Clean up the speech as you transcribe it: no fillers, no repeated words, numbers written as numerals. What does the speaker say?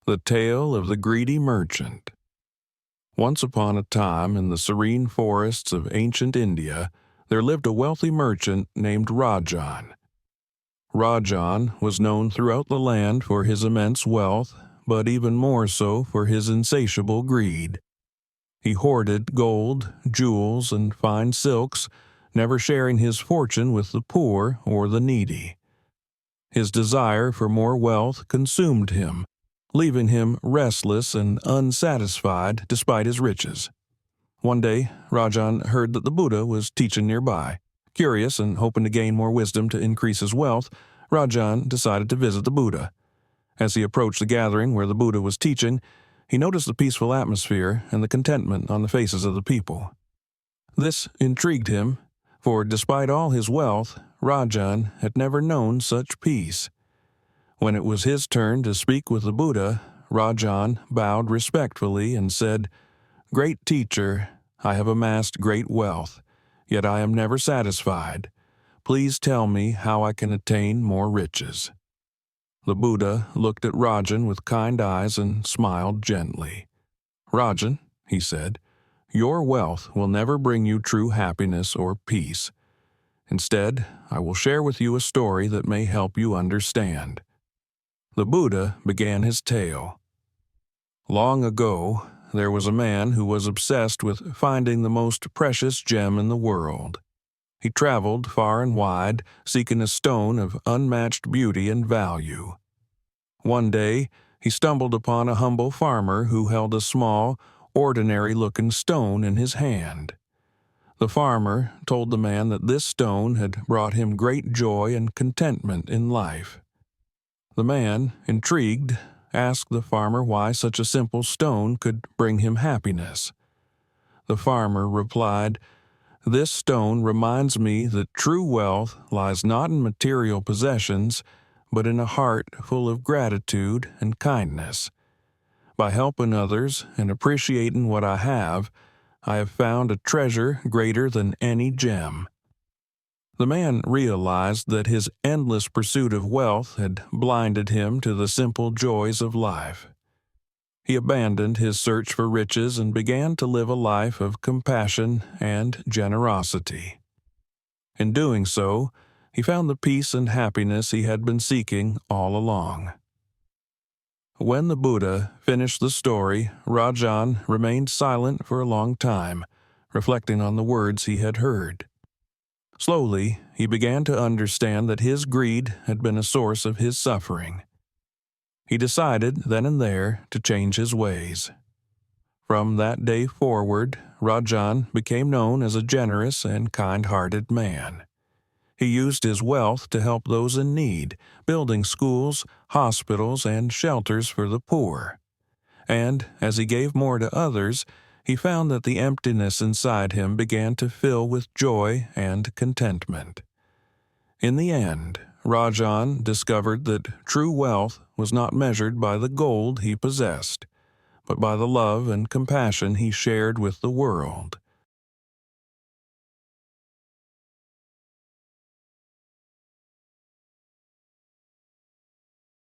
The Tale of the Greedy Merchant. Once upon a time, in the serene forests of ancient India, there lived a wealthy merchant named Rajan. Rajan was known throughout the land for his immense wealth, but even more so for his insatiable greed. He hoarded gold, jewels, and fine silks, never sharing his fortune with the poor or the needy. His desire for more wealth consumed him, leaving him restless and unsatisfied despite his riches. One day, Rajan heard that the Buddha was teaching nearby. Curious and hoping to gain more wisdom to increase his wealth, Rajan decided to visit the Buddha. As he approached the gathering where the Buddha was teaching, he noticed the peaceful atmosphere and the contentment on the faces of the people. This intrigued him, for despite all his wealth, Rajan had never known such peace. When it was his turn to speak with the Buddha, Rajan bowed respectfully and said, "Great teacher, I have amassed great wealth, yet I am never satisfied. Please tell me how I can attain more riches." The Buddha looked at Rajan with kind eyes and smiled gently. "Rajan," he said, "your wealth will never bring you true happiness or peace. Instead, I will share with you a story that may help you understand." The Buddha began his tale. Long ago, there was a man who was obsessed with finding the most precious gem in the world. He traveled far and wide, seeking a stone of unmatched beauty and value. One day, he stumbled upon a humble farmer who held a small, ordinary-looking stone in his hand. The farmer told the man that this stone had brought him great joy and contentment in life. The man, intrigued, asked the farmer why such a simple stone could bring him happiness. The farmer replied, "This stone reminds me that true wealth lies not in material possessions, but in a heart full of gratitude and kindness. By helping others and appreciating what I have found a treasure greater than any gem." The man realized that his endless pursuit of wealth had blinded him to the simple joys of life. He abandoned his search for riches and began to live a life of compassion and generosity. In doing so, he found the peace and happiness he had been seeking all along. When the Buddha finished the story, Rajan remained silent for a long time, reflecting on the words he had heard. Slowly, he began to understand that his greed had been a source of his suffering. He decided then and there to change his ways. From that day forward, Rajan became known as a generous and kind-hearted man. He used his wealth to help those in need, building schools, hospitals, and shelters for the poor. And as he gave more to others, he found that the emptiness inside him began to fill with joy and contentment. In the end, Rajan discovered that true wealth was not measured by the gold he possessed, but by the love and compassion he shared with the world.